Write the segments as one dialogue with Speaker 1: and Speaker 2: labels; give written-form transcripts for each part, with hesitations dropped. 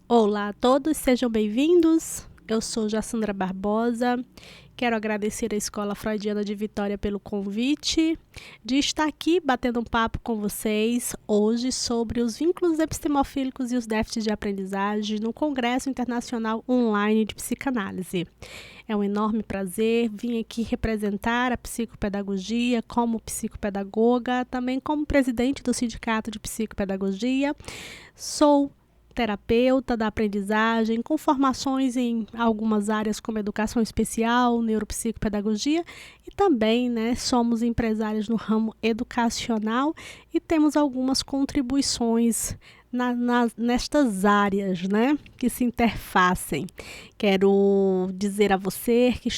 Speaker 1: Olá a todos, sejam bem-vindos. Eu sou Jassandra Barbosa. Quero agradecer à Escola Freudiana de Vitória pelo convite de estar aqui batendo um papo com vocês hoje sobre os vínculos epistemofílicos e os déficits de aprendizagem no Congresso Internacional Online de Psicanálise. É um enorme prazer vir aqui representar a psicopedagogia como psicopedagoga, também como presidente do Sindicato de Psicopedagogia. Sou terapeuta da aprendizagem, com formações em algumas áreas como educação especial, neuropsicopedagogia e também, somos empresários no ramo educacional e temos algumas contribuições nestas áreas, que se interfacem. Quero dizer a você que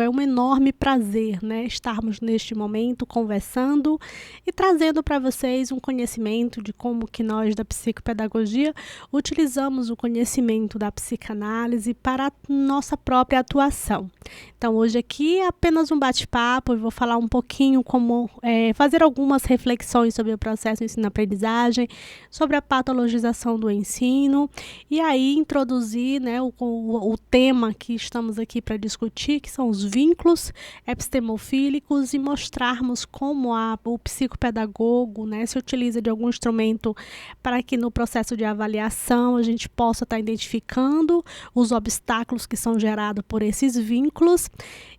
Speaker 1: é um enorme prazer, estarmos neste momento conversando e trazendo para vocês um conhecimento de como que nós da psicopedagogia utilizamos o conhecimento da psicanálise para a nossa própria atuação. Então, hoje aqui é apenas um bate-papo e vou falar um pouquinho como fazer algumas reflexões sobre o processo de ensino-aprendizagem, sobre a patologização do ensino e aí introduzir o tema que estamos aqui para discutir, que são os vínculos epistemofílicos, e mostrarmos como o psicopedagogo se utiliza de algum instrumento para que no processo de avaliação a gente possa estar identificando os obstáculos que são gerados por esses vínculos.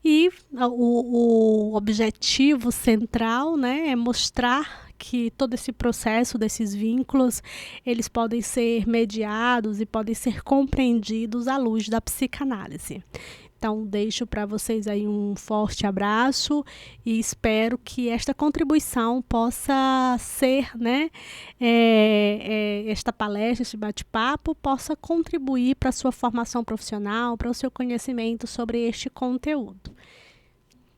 Speaker 1: E o objetivo central é mostrar que todo esse processo desses vínculos, eles podem ser mediados e podem ser compreendidos à luz da psicanálise. Então, deixo para vocês aí um forte abraço e espero que esta contribuição possa ser, esta palestra, este bate-papo, possa contribuir para a sua formação profissional, para o seu conhecimento sobre este conteúdo.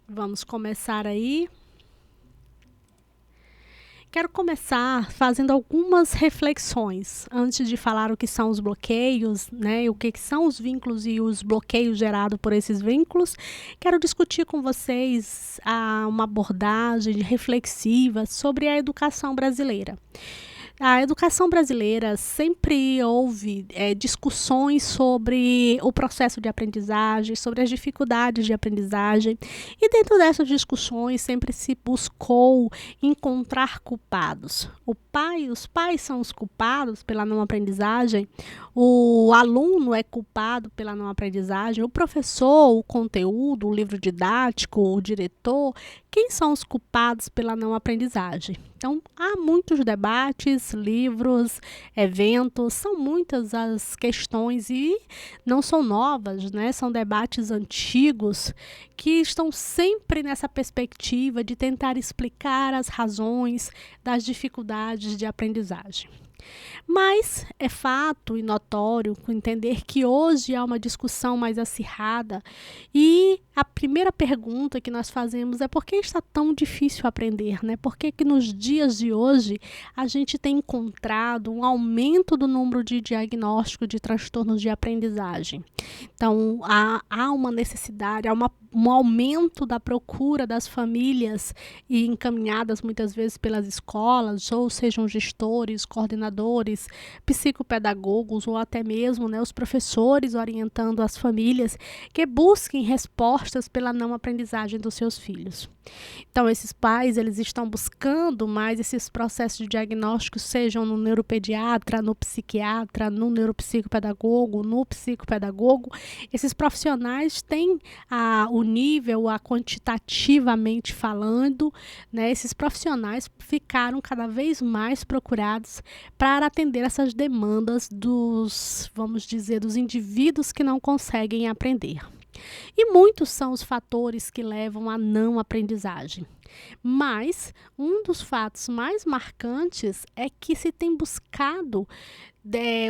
Speaker 1: Vamos começar aí. Quero começar fazendo algumas reflexões antes de falar o que são os bloqueios, o que são os vínculos e os bloqueios gerados por esses vínculos. Quero discutir com vocês uma abordagem reflexiva sobre a educação brasileira. A educação brasileira sempre houve discussões sobre o processo de aprendizagem, sobre as dificuldades de aprendizagem, e dentro dessas discussões sempre se buscou encontrar culpados. Os pais são os culpados pela não aprendizagem, o aluno é culpado pela não aprendizagem, o professor, o conteúdo, o livro didático, o diretor, quem são os culpados pela não aprendizagem? Então, há muitos debates, livros, eventos, são muitas as questões e não são novas, são debates antigos que estão sempre nessa perspectiva de tentar explicar as razões das dificuldades de aprendizagem. Mas é fato e notório entender que hoje há uma discussão mais acirrada e a primeira pergunta que nós fazemos é: por que está tão difícil aprender? Por que nos dias de hoje a gente tem encontrado um aumento do número de diagnósticos de transtornos de aprendizagem? Então, há uma necessidade, há um aumento da procura das famílias e encaminhadas muitas vezes pelas escolas, ou sejam gestores, coordenadores, psicopedagogos ou até mesmo os professores orientando as famílias que busquem respostas pela não aprendizagem dos seus filhos. Então, esses pais, eles estão buscando mais esses processos de diagnóstico, sejam no neuropediatra, no psiquiatra, no neuropsicopedagogo, no psicopedagogo. Esses profissionais têm o nível, quantitativamente falando, esses profissionais ficaram cada vez mais procurados para atender essas demandas dos indivíduos que não conseguem aprender. E muitos são os fatores que levam à não aprendizagem. Mas um dos fatos mais marcantes é que se tem buscado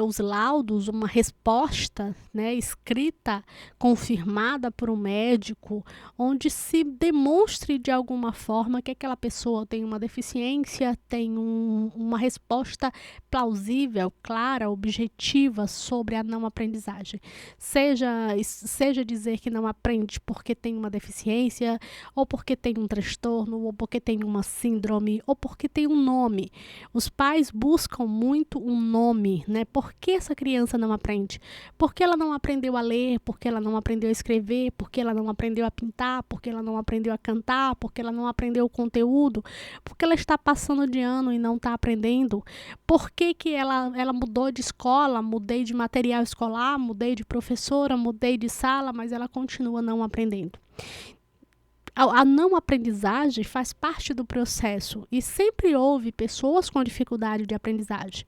Speaker 1: os laudos, uma resposta escrita, confirmada por um médico, onde se demonstre de alguma forma que aquela pessoa tem uma deficiência, tem uma resposta plausível, clara, objetiva sobre a não aprendizagem. Seja dizer que não aprende porque tem uma deficiência, ou porque tem um transtorno, ou porque tem uma síndrome, ou porque tem um nome. Os pais buscam muito um nome aprender, né? Por que essa criança não aprende? Porque ela não aprendeu a ler, porque ela não aprendeu a escrever, porque ela não aprendeu a pintar, porque ela não aprendeu a cantar, porque ela não aprendeu o conteúdo, porque ela está passando de ano e não está aprendendo. Por que que ela mudou de escola, mudei de material escolar, mudei de professora, mudei de sala, mas ela continua não aprendendo. A não aprendizagem faz parte do processo e sempre houve pessoas com dificuldade de aprendizagem.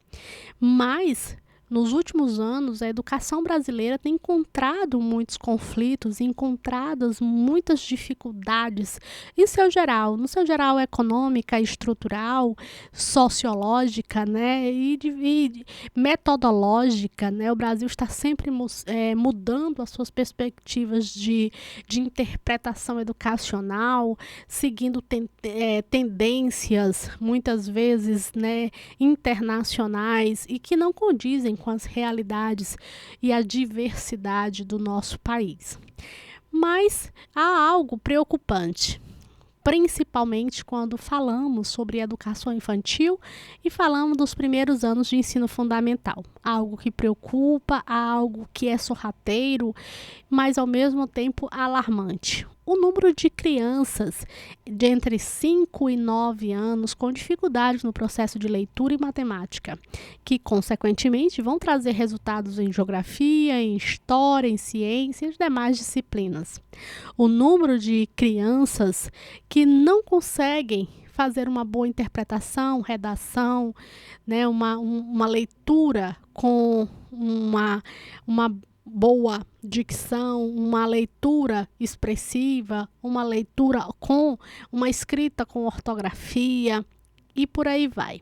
Speaker 1: Mas, nos últimos anos, a educação brasileira tem encontrado muitos conflitos, encontradas muitas dificuldades no seu geral econômica, estrutural, sociológica, né, e metodológica, né. O Brasil está sempre mudando as suas perspectivas de interpretação educacional, seguindo tendências, muitas vezes, né, internacionais e que não condizem com as realidades e a diversidade do nosso país. Mas há algo preocupante, principalmente quando falamos sobre educação infantil e falamos dos primeiros anos de ensino fundamental. Algo que preocupa, algo que é sorrateiro, mas ao mesmo tempo alarmante. O número de crianças de entre 5 e 9 anos com dificuldades no processo de leitura e matemática, que, consequentemente, vão trazer resultados em geografia, em história, em ciência e as demais disciplinas. O número de crianças que não conseguem fazer uma boa interpretação, redação, né, uma leitura com uma boa dicção, uma leitura expressiva, uma leitura com uma escrita com ortografia e por aí vai.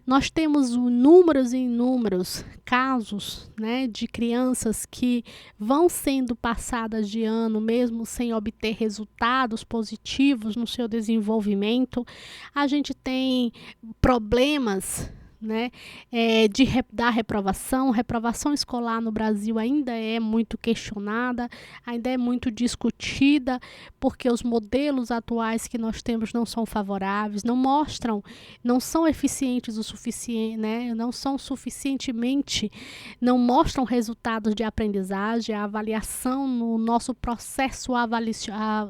Speaker 1: Nós temos inúmeros e inúmeros casos, né, de crianças que vão sendo passadas de ano mesmo sem obter resultados positivos no seu desenvolvimento. A gente tem problemas, né, da reprovação escolar no Brasil ainda é muito questionada, ainda é muito discutida, porque os modelos atuais que nós temos não são favoráveis, não são eficientes o suficiente, né, não mostram resultados de aprendizagem, a avaliação no nosso processo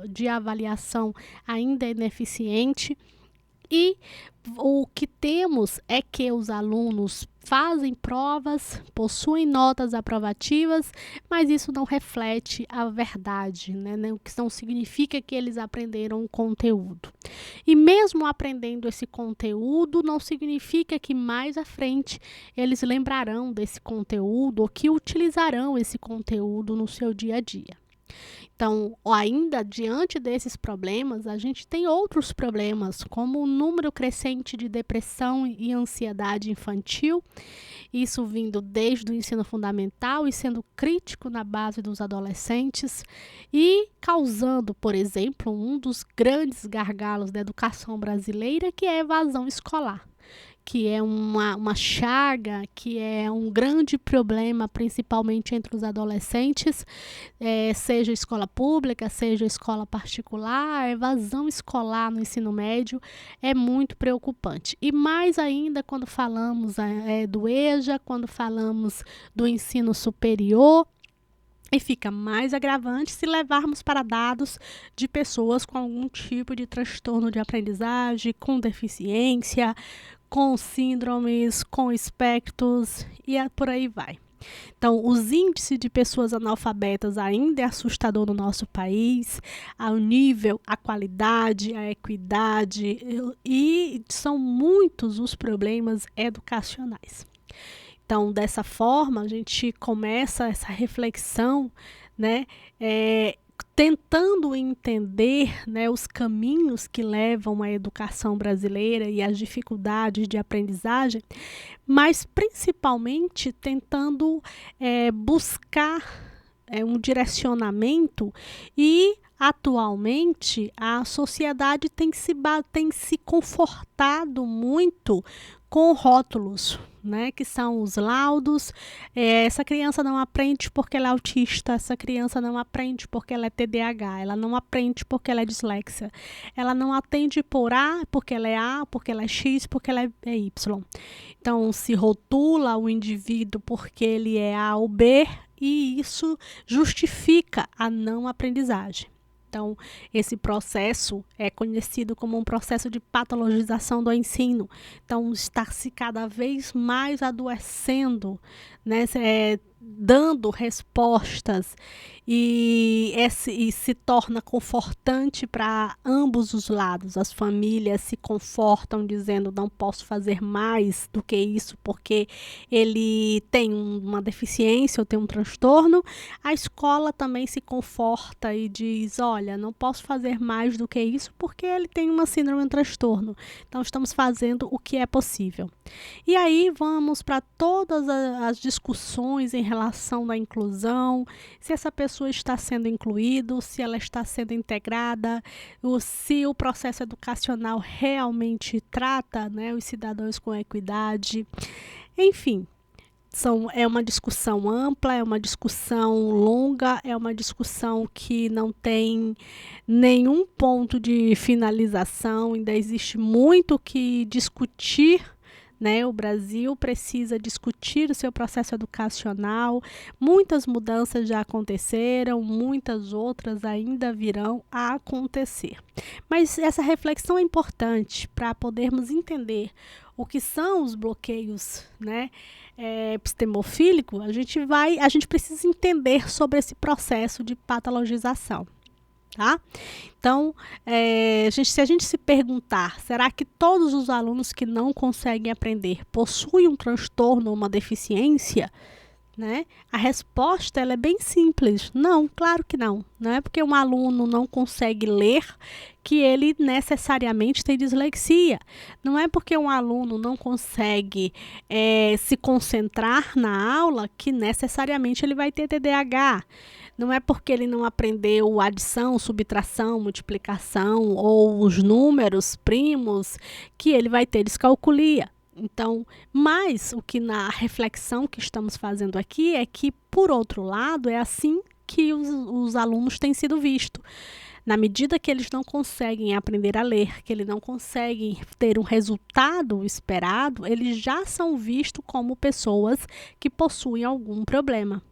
Speaker 1: de avaliação ainda é ineficiente. E o que temos é que os alunos fazem provas, possuem notas aprovativas, mas isso não reflete a verdade, né? O que não significa que eles aprenderam o conteúdo. E mesmo aprendendo esse conteúdo, não significa que mais à frente eles lembrarão desse conteúdo ou que utilizarão esse conteúdo no seu dia a dia. Então, ainda diante desses problemas, a gente tem outros problemas, como o número crescente de depressão e ansiedade infantil, isso vindo desde o ensino fundamental e sendo crítico na base dos adolescentes e causando, por exemplo, um dos grandes gargalos da educação brasileira, que é a evasão escolar, que é uma chaga, que é um grande problema, principalmente entre os adolescentes, seja escola pública, seja escola particular. A evasão escolar no ensino médio é muito preocupante. E mais ainda quando falamos do EJA, quando falamos do ensino superior. E fica mais agravante se levarmos para dados de pessoas com algum tipo de transtorno de aprendizagem, com deficiência, com síndromes, com espectros e por aí vai. Então, os índices de pessoas analfabetas ainda é assustador no nosso país, ao nível, a qualidade, a equidade, e são muitos os problemas educacionais. Então, dessa forma, a gente começa essa reflexão, né, tentando entender, né, os caminhos que levam à educação brasileira e as dificuldades de aprendizagem, mas principalmente tentando buscar um direcionamento. E atualmente a sociedade tem se confortado muito com rótulos, né, que são os laudos. Essa criança não aprende porque ela é autista, essa criança não aprende porque ela é TDAH, ela não aprende porque ela é disléxia, ela não atende por A porque ela é A, porque ela é X, porque ela é Y. Então, se rotula o indivíduo porque ele é A ou B, e isso justifica a não aprendizagem. Então, esse processo é conhecido como um processo de patologização do ensino. Então, está se cada vez mais adoecendo, né, dando respostas e se torna confortante para ambos os lados. As famílias se confortam dizendo: não posso fazer mais do que isso porque ele tem uma deficiência ou tem um transtorno. A escola também se conforta e diz: olha, não posso fazer mais do que isso porque ele tem uma síndrome, um transtorno. Então, estamos fazendo o que é possível. E aí vamos para todas as discussões em relação à inclusão, se essa pessoa está sendo incluída, se ela está sendo integrada, se o processo educacional realmente trata, né, os cidadãos com equidade. Enfim, é uma discussão ampla, é uma discussão longa, é uma discussão que não tem nenhum ponto de finalização, ainda existe muito que discutir, né? O Brasil precisa discutir o seu processo educacional, muitas mudanças já aconteceram, muitas outras ainda virão a acontecer. Mas essa reflexão é importante para podermos entender o que são os bloqueios, né, epistemofílicos. A gente precisa entender sobre esse processo de patologização. Tá? Então, se a gente se perguntar, será que todos os alunos que não conseguem aprender possuem um transtorno ou uma deficiência? Né? A resposta ela é bem simples. Não, claro que não. Não é porque um aluno não consegue ler que ele necessariamente tem dislexia. Não é porque um aluno não consegue se concentrar na aula que necessariamente ele vai ter TDAH. Não é porque ele não aprendeu adição, subtração, multiplicação ou os números primos que ele vai ter descalculia. Então, mas o que na reflexão que estamos fazendo aqui é que, por outro lado, é assim que os alunos têm sido vistos. Na medida que eles não conseguem aprender a ler, que eles não conseguem ter um resultado esperado, eles já são vistos como pessoas que possuem algum problema.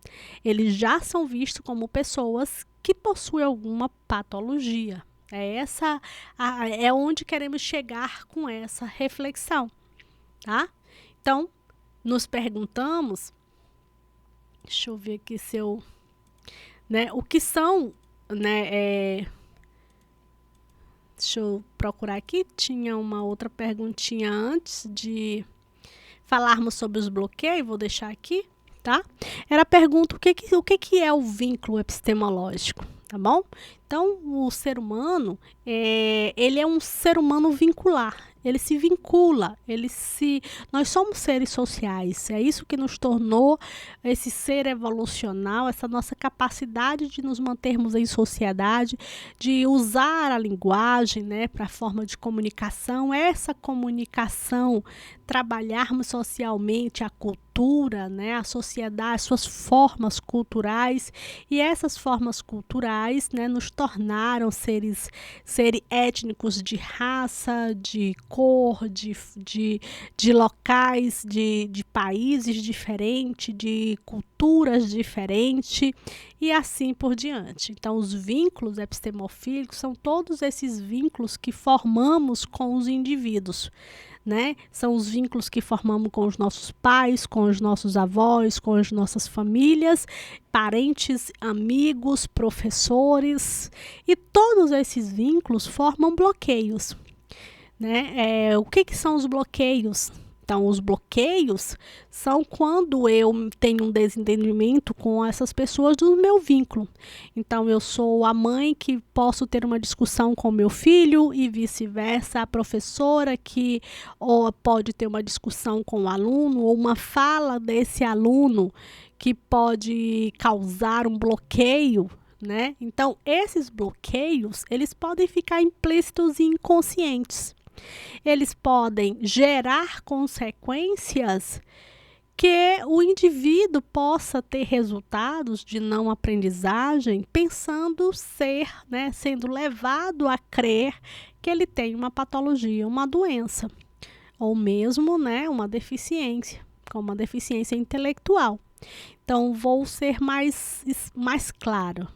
Speaker 1: Eles já são vistos como pessoas que possuem alguma patologia. É onde queremos chegar com essa reflexão. Tá? Então, nos perguntamos, deixa eu ver aqui se eu, né, o que são, né, deixa eu procurar aqui, tinha uma outra perguntinha antes de falarmos sobre os bloqueios, vou deixar aqui, tá? Era a pergunta, o que é o vínculo epistemológico, tá bom? Então, o ser humano, ele é um ser humano vincular. Ele se vincula, nós somos seres sociais, é isso que nos tornou esse ser evolucional, essa nossa capacidade de nos mantermos em sociedade, de usar a linguagem, né, para a forma de comunicação, essa comunicação, trabalharmos socialmente a cultura, né, a sociedade, suas formas culturais, e essas formas culturais, né, nos tornaram seres étnicos de raça, de cor, de locais, de países diferentes, de culturas diferentes e assim por diante. Então, os vínculos epistemofílicos são todos esses vínculos que formamos com os indivíduos. Né? São os vínculos que formamos com os nossos pais, com os nossos avós, com as nossas famílias, parentes, amigos, professores, e todos esses vínculos formam bloqueios. Né? O que são os bloqueios? Então, os bloqueios são quando eu tenho um desentendimento com essas pessoas do meu vínculo. Então, eu sou a mãe que posso ter uma discussão com meu filho e vice-versa, a professora que pode ter uma discussão com o aluno ou uma fala desse aluno que pode causar um bloqueio. Né? Então, esses bloqueios, eles podem ficar implícitos e inconscientes. Eles podem gerar consequências que o indivíduo possa ter resultados de não aprendizagem pensando sendo levado a crer que ele tem uma patologia, uma doença, ou mesmo, uma deficiência, como uma deficiência intelectual. Então, vou ser mais claro.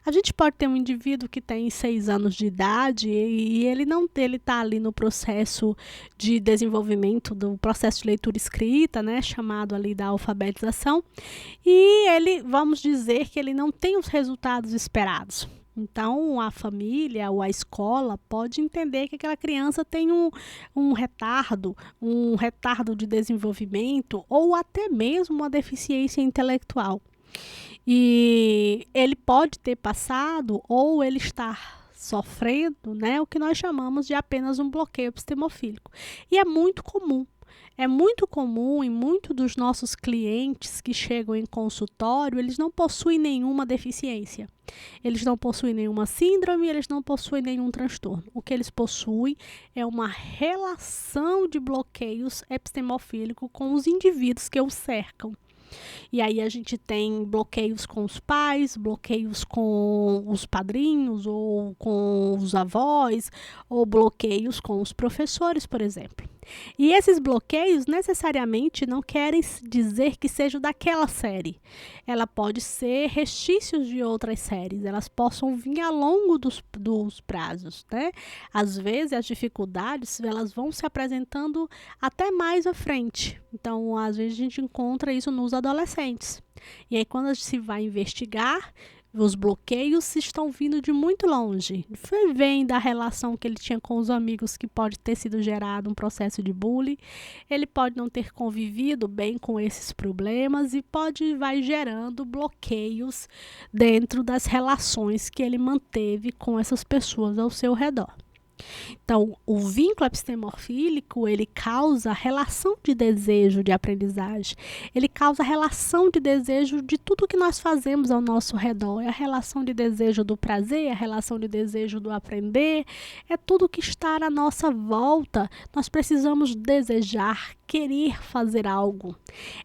Speaker 1: A gente pode ter um indivíduo que tem 6 anos de idade e ele está ali no processo de desenvolvimento do processo de leitura e escrita, chamado ali da alfabetização, e ele, vamos dizer que ele não tem os resultados esperados. Então, a família ou a escola pode entender que aquela criança tem um retardo de desenvolvimento ou até mesmo uma deficiência intelectual. E ele pode ter passado ou ele está sofrendo, o que nós chamamos de apenas um bloqueio epistemofílico. E é muito comum em muitos dos nossos clientes que chegam em consultório, eles não possuem nenhuma deficiência. Eles não possuem nenhuma síndrome, eles não possuem nenhum transtorno. O que eles possuem é uma relação de bloqueios epistemofílicos com os indivíduos que os cercam. E aí a gente tem bloqueios com os pais, bloqueios com os padrinhos ou com os avós, ou bloqueios com os professores, por exemplo. E esses bloqueios necessariamente não querem dizer que sejam daquela série. Ela pode ser restícios de outras séries, elas possam vir ao longo dos prazos, Às vezes as dificuldades elas vão se apresentando até mais à frente. Então, às vezes a gente encontra isso nos adolescentes. E aí quando se vai investigar, os bloqueios estão vindo de muito longe. Vem da relação que ele tinha com os amigos, que pode ter sido gerado um processo de bullying. Ele pode não ter convivido bem com esses problemas e vai gerando bloqueios dentro das relações que ele manteve com essas pessoas ao seu redor. Então, o vínculo epistemofílico, ele causa relação de desejo de aprendizagem, ele causa relação de desejo de tudo que nós fazemos ao nosso redor, é a relação de desejo do prazer, a relação de desejo do aprender, é tudo que está à nossa volta, nós precisamos desejar, querer fazer algo.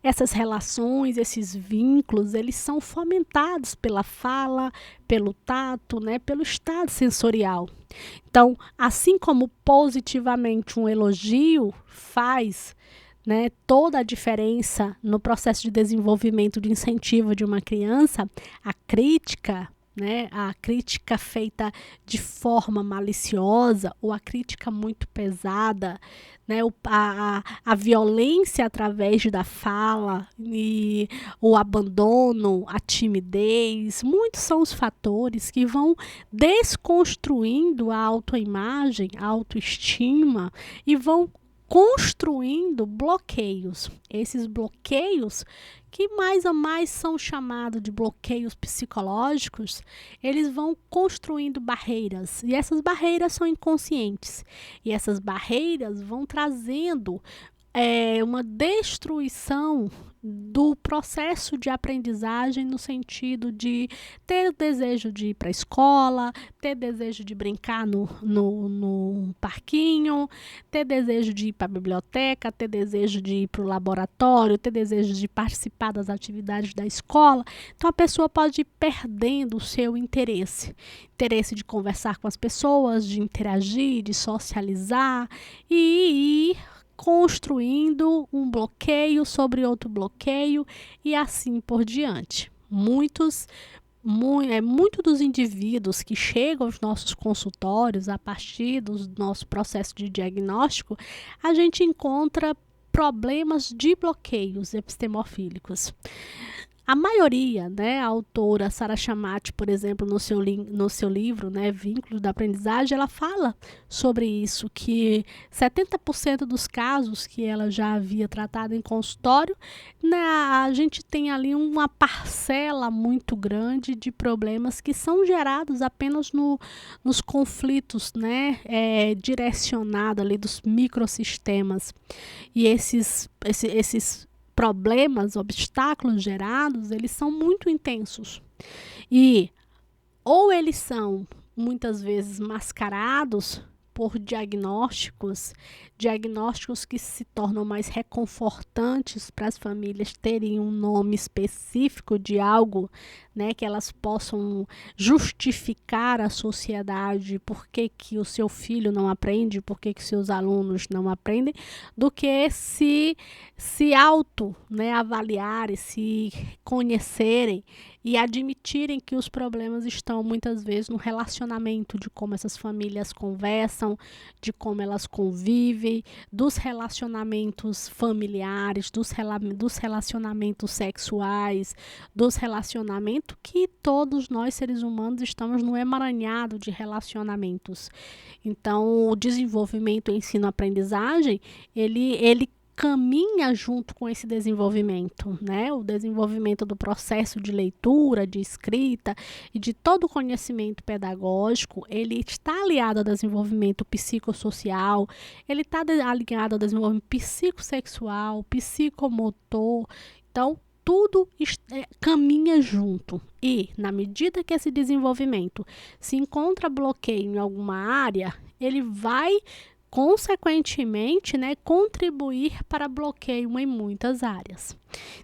Speaker 1: Essas relações, esses vínculos, eles são fomentados pela fala, pelo tato, pelo estado sensorial. Então, assim como positivamente um elogio faz toda a diferença no processo de desenvolvimento de incentivo de uma criança, a crítica feita de forma maliciosa ou a crítica muito pesada, a violência através da fala e o abandono, a timidez, muitos são os fatores que vão desconstruindo a autoimagem, a autoestima e vão construindo bloqueios. Esses bloqueios, que mais ou mais são chamados de bloqueios psicológicos, eles vão construindo barreiras. E essas barreiras são inconscientes. E essas barreiras vão trazendo uma destruição do processo de aprendizagem no sentido de ter desejo de ir para a escola, ter desejo de brincar no parquinho, ter desejo de ir para a biblioteca, ter desejo de ir para o laboratório, ter desejo de participar das atividades da escola. Então, a pessoa pode ir perdendo o seu interesse de conversar com as pessoas, de interagir, de socializar e ir construindo um bloqueio sobre outro bloqueio e assim por diante. Muitos dos indivíduos que chegam aos nossos consultórios a partir do nosso processo de diagnóstico, a gente encontra problemas de bloqueios epistemofílicos. A maioria, a autora Sara Chamati, por exemplo, no seu livro, Vínculos da Aprendizagem, ela fala sobre isso, que 70% dos casos que ela já havia tratado em consultório, a gente tem ali uma parcela muito grande de problemas que são gerados apenas nos conflitos, direcionados ali dos microsistemas. E esses problemas, obstáculos gerados, eles são muito intensos. E ou eles são muitas vezes mascarados por diagnósticos que se tornam mais reconfortantes para as famílias terem um nome específico de algo, né, que elas possam justificar à sociedade por que que o seu filho não aprende, por que que seus alunos não aprendem, do que se auto, né, avaliarem, se conhecerem e admitirem que os problemas estão muitas vezes no relacionamento, de como essas famílias conversam, de como elas convivem, dos relacionamentos familiares, dos relacionamentos sexuais, dos relacionamentos que todos nós seres humanos estamos no emaranhado de relacionamentos. Então, o desenvolvimento, ensino-aprendizagem, ele caminha junto com esse desenvolvimento, né? O desenvolvimento do processo de leitura, de escrita e de todo o conhecimento pedagógico, ele está aliado ao desenvolvimento psicossocial, ele está alinhado ao desenvolvimento psicossexual, psicomotor. Então, tudo caminha junto. E, na medida que esse desenvolvimento se encontra bloqueio em alguma área, ele vai consequentemente, né, contribuir para bloqueio em muitas áreas.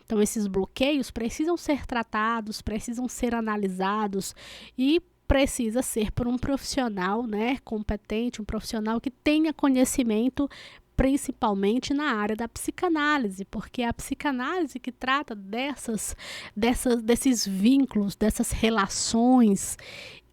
Speaker 1: Então, esses bloqueios precisam ser tratados, precisam ser analisados e precisa ser por um profissional, né, competente, um profissional que tenha conhecimento principalmente na área da psicanálise, porque é a psicanálise que trata desses vínculos, dessas relações.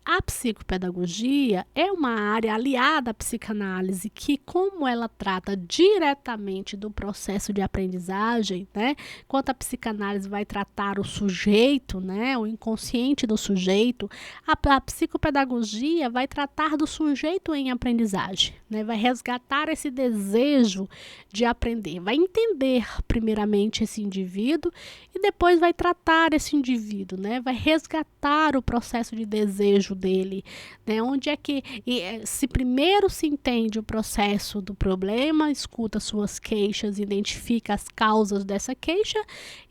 Speaker 1: A psicopedagogia é uma área aliada à psicanálise que, como ela trata diretamente do processo de aprendizagem, né, enquanto a psicanálise vai tratar o sujeito, né, o inconsciente do sujeito, a psicopedagogia vai tratar do sujeito em aprendizagem, né, vai resgatar esse desejo de aprender, vai entender primeiramente esse indivíduo e depois vai tratar esse indivíduo, né, vai resgatar o processo de desejo dele, né? Onde é que se primeiro se entende o processo do problema, escuta suas queixas, identifica as causas dessa queixa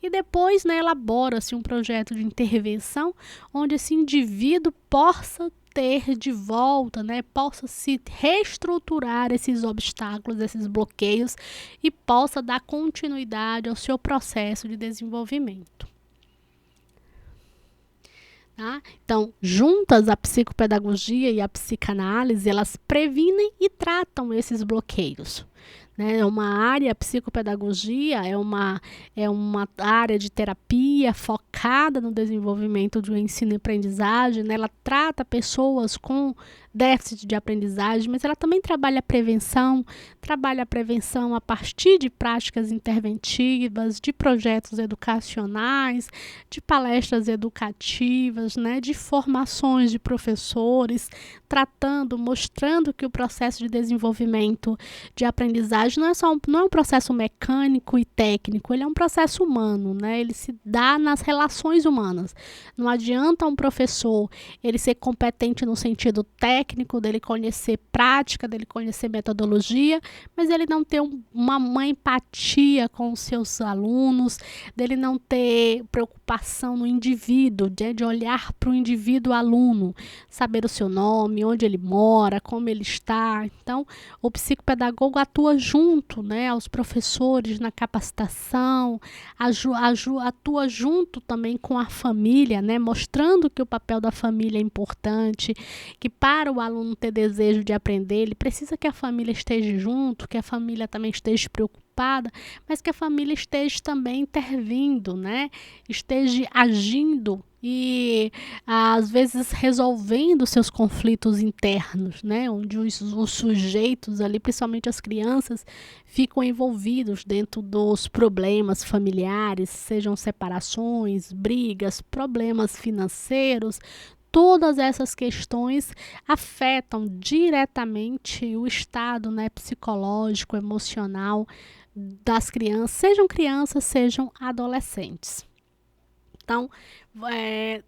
Speaker 1: e depois, né, elabora-se um projeto de intervenção onde esse indivíduo possa ter de volta, né, possa se reestruturar esses obstáculos, esses bloqueios e possa dar continuidade ao seu processo de desenvolvimento. Tá? Então, juntas, a psicopedagogia e a psicanálise, elas previnem e tratam esses bloqueios. Né? A psicopedagogia é uma área de terapia focada no desenvolvimento do ensino e aprendizagem, né? Ela trata pessoas com déficit de aprendizagem, mas ela também trabalha a prevenção a partir de práticas interventivas, de projetos educacionais, de palestras educativas, né? De formações de professores, mostrando que o processo de desenvolvimento de aprendizagem não é um processo mecânico e técnico, ele é um processo humano, né? Ele se dá nas relações humanas. Não adianta um professor ele ser competente no sentido técnico, dele conhecer prática, dele conhecer metodologia, mas ele não ter uma empatia com os seus alunos, dele não ter preocupação no indivíduo, de olhar para o indivíduo aluno, saber o seu nome, onde ele mora, como ele está. Então, o psicopedagogo atua junto, né, aos professores na capacitação, atua junto também com a família, né, mostrando que o papel da família é importante, que para o aluno ter desejo de aprender, ele precisa que a família esteja junto, que a família também esteja preocupada, mas que a família esteja também intervindo, né, esteja agindo e às vezes resolvendo seus conflitos internos, né, onde os sujeitos ali, principalmente as crianças, ficam envolvidos dentro dos problemas familiares, sejam separações, brigas, problemas financeiros. Todas essas questões afetam diretamente o estado, né, psicológico, emocional das crianças, sejam adolescentes. Então,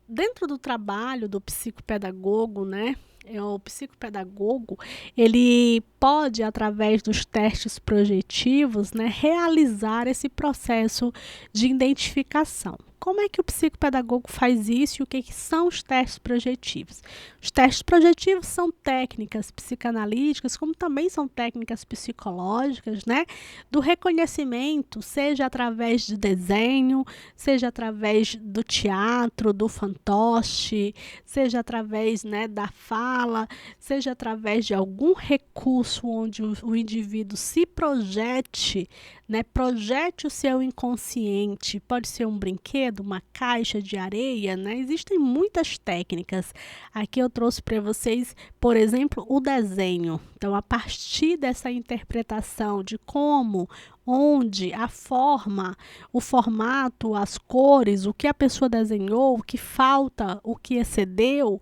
Speaker 1: dentro do trabalho do psicopedagogo, né, o psicopedagogo, ele pode, através dos testes projetivos, né, realizar esse processo de identificação. como é que o psicopedagogo faz isso e o que são os testes projetivos? Os testes projetivos são técnicas psicanalíticas, como também são técnicas psicológicas, né? Do reconhecimento, seja através de desenho, seja através do teatro, do fantoche, seja através, né, da fala, seja através de algum recurso onde o indivíduo se projete, né, projete o seu inconsciente, pode ser um brinquedo, uma caixa de areia, né? Existem muitas técnicas. Aqui eu trouxe para vocês, por exemplo, o desenho. Então, a partir dessa interpretação de como, onde, a forma, o formato, as cores, o que a pessoa desenhou, o que falta, o que excedeu,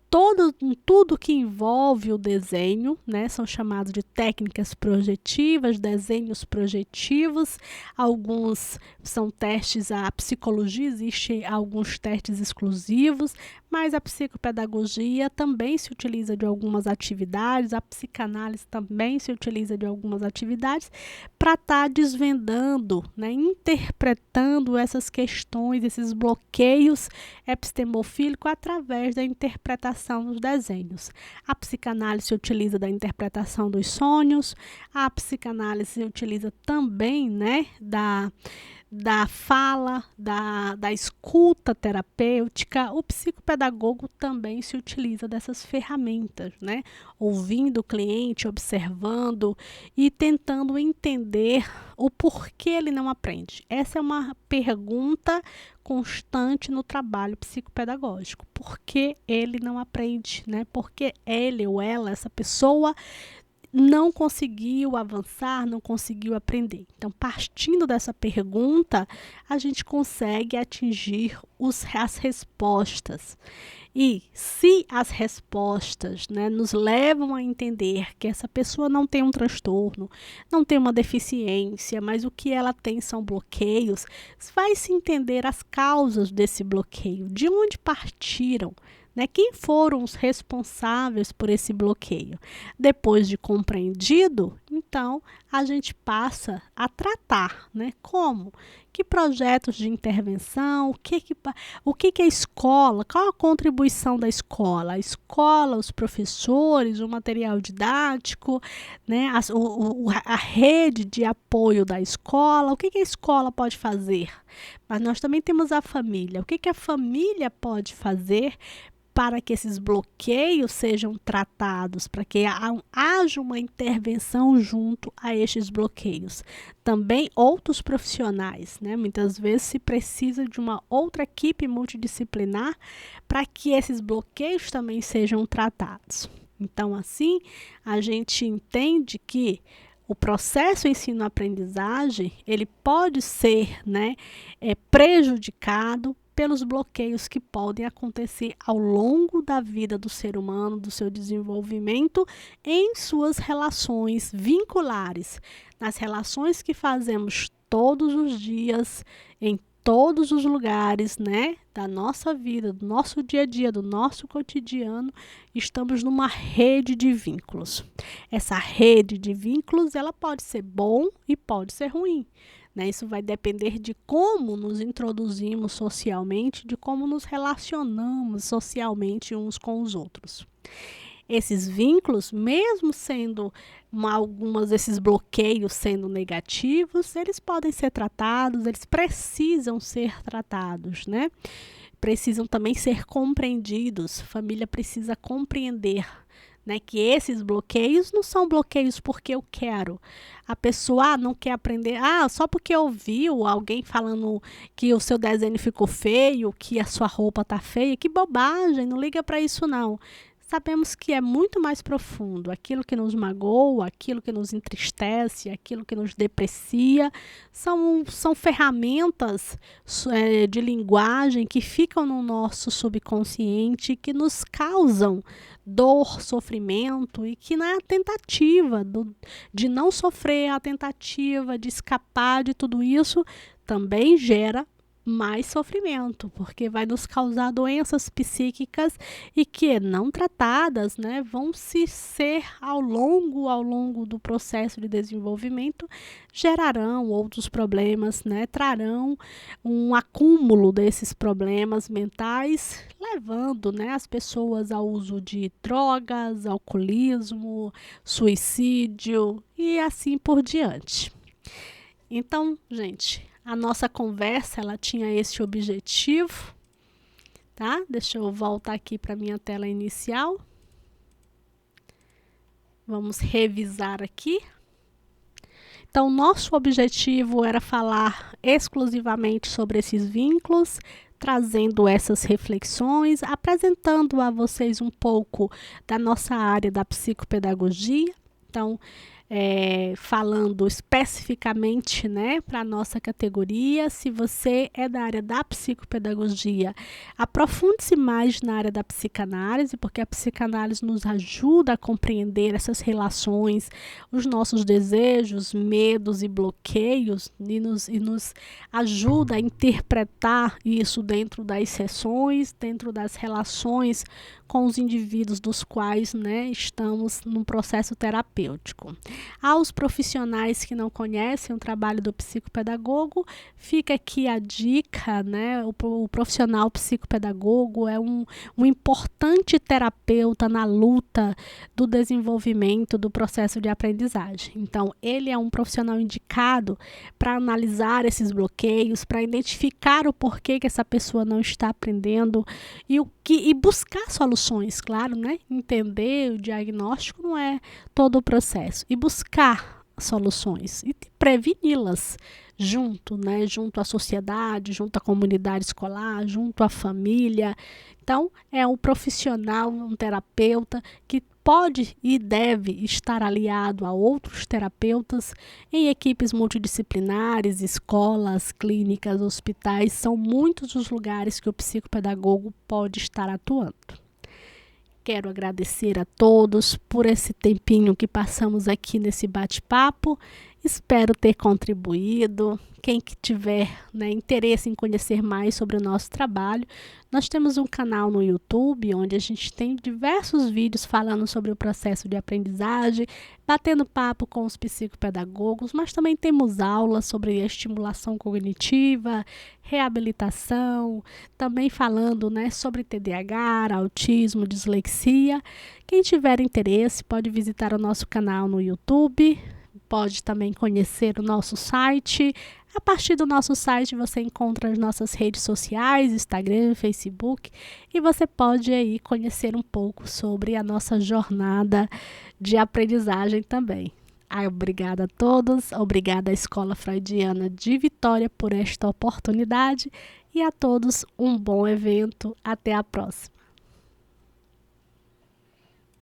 Speaker 1: tudo que envolve o desenho, né, são chamados de técnicas projetivas, desenhos projetivos. Alguns são testes, a psicologia, existem alguns testes exclusivos, mas a psicopedagogia também se utiliza de algumas atividades, a psicanálise também se utiliza de algumas atividades para estar desvendando, né, interpretando essas questões, esses bloqueios epistemofílicos através da interpretação dos desenhos. A psicanálise se utiliza da interpretação dos sonhos, a psicanálise se utiliza também, né, da fala, da escuta terapêutica. O psicopedagogo também se utiliza dessas ferramentas, né? Ouvindo o cliente, observando e tentando entender o porquê ele não aprende. Essa é uma pergunta constante no trabalho psicopedagógico. Por que ele não aprende, né? Porque ele ou ela, essa pessoa, não conseguiu avançar, não conseguiu aprender. Então, partindo dessa pergunta, a gente consegue atingir as respostas. E se as respostas, né, nos levam a entender que essa pessoa não tem um transtorno, não tem uma deficiência, mas o que ela tem são bloqueios, vai se entender as causas desse bloqueio, de onde partiram, né? Quem foram os responsáveis por esse bloqueio? Depois de compreendido, então a gente passa a tratar, né? Como? Que projetos de intervenção? O que a escola? Qual a contribuição da escola? A escola, os professores, o material didático, né? A rede de apoio da escola. O que a escola pode fazer? Mas nós também temos a família. O que a família pode fazer para que esses bloqueios sejam tratados, para que haja uma intervenção junto a estes bloqueios? Também outros profissionais, né? Muitas vezes se precisa de uma outra equipe multidisciplinar para que esses bloqueios também sejam tratados. Então, assim, a gente entende que o processo ensino-aprendizagem, ele pode ser, né, prejudicado pelos bloqueios que podem acontecer ao longo da vida do ser humano, do seu desenvolvimento em suas relações vinculares, nas relações que fazemos todos os dias, em todos os lugares, né, da nossa vida, do nosso dia a dia, do nosso cotidiano. Estamos numa rede de vínculos. Essa rede de vínculos, ela pode ser bom e pode ser ruim. Isso vai depender de como nos introduzimos socialmente, de como nos relacionamos socialmente uns com os outros. Esses vínculos, mesmo sendo algumas desses bloqueios sendo negativos, eles podem ser tratados, eles precisam ser tratados, né? Precisam também ser compreendidos. A família precisa compreender, né, que esses bloqueios não são bloqueios porque eu quero. A pessoa não quer aprender, só porque ouviu alguém falando que o seu desenho ficou feio, que a sua roupa está feia. Que bobagem, não liga para isso não. Sabemos que é muito mais profundo. Aquilo que nos magoa, aquilo que nos entristece, aquilo que nos deprecia, são ferramentas de linguagem que ficam no nosso subconsciente, que nos causam dor, sofrimento, e que na tentativa de não sofrer, a tentativa de escapar de tudo isso, também gera mais sofrimento, porque vai nos causar doenças psíquicas e que, não tratadas, né, vão se ser ao longo do processo de desenvolvimento, gerarão outros problemas, né, trarão um acúmulo desses problemas mentais, levando, né, as pessoas ao uso de drogas, alcoolismo, suicídio e assim por diante. Então, gente, a nossa conversa, ela tinha esse objetivo, tá? Deixa eu voltar aqui para minha tela inicial. Vamos revisar aqui. Então, nosso objetivo era falar exclusivamente sobre esses vínculos, trazendo essas reflexões, apresentando a vocês um pouco da nossa área da psicopedagogia. Então, falando especificamente, né, para a nossa categoria, se você é da área da psicopedagogia, aprofunde-se mais na área da psicanálise, porque a psicanálise nos ajuda a compreender essas relações, os nossos desejos, medos e bloqueios, e nos ajuda a interpretar isso dentro das sessões, dentro das relações com os indivíduos dos quais, né, estamos num processo terapêutico. Aos profissionais que não conhecem o trabalho do psicopedagogo, fica aqui a dica, né? O profissional psicopedagogo é um importante terapeuta na luta do desenvolvimento do processo de aprendizagem. Então, ele é um profissional indicado para analisar esses bloqueios, para identificar o porquê que essa pessoa não está aprendendo e buscar soluções, claro, né? Entender o diagnóstico não é todo o processo. E buscar soluções e preveni-las junto, né? Junto à sociedade, junto à comunidade escolar, junto à família. Então, é um profissional, um terapeuta que pode e deve estar aliado a outros terapeutas em equipes multidisciplinares, escolas, clínicas, hospitais. São muitos os lugares que o psicopedagogo pode estar atuando. Quero agradecer a todos por esse tempinho que passamos aqui nesse bate-papo. Espero ter contribuído. Quem que tiver, né, interesse em conhecer mais sobre o nosso trabalho, nós temos um canal no YouTube onde a gente tem diversos vídeos falando sobre o processo de aprendizagem, batendo papo com os psicopedagogos, mas também temos aulas sobre estimulação cognitiva, reabilitação, também falando, né, sobre TDAH, autismo, dislexia. Quem tiver interesse pode visitar o nosso canal no YouTube. Pode também conhecer o nosso site. A partir do nosso site você encontra as nossas redes sociais, Instagram, Facebook, e você pode aí conhecer um pouco sobre a nossa jornada de aprendizagem também. Obrigada a todos, obrigada à Escola Freudiana de Vitória por esta oportunidade e a todos um bom evento. Até a próxima.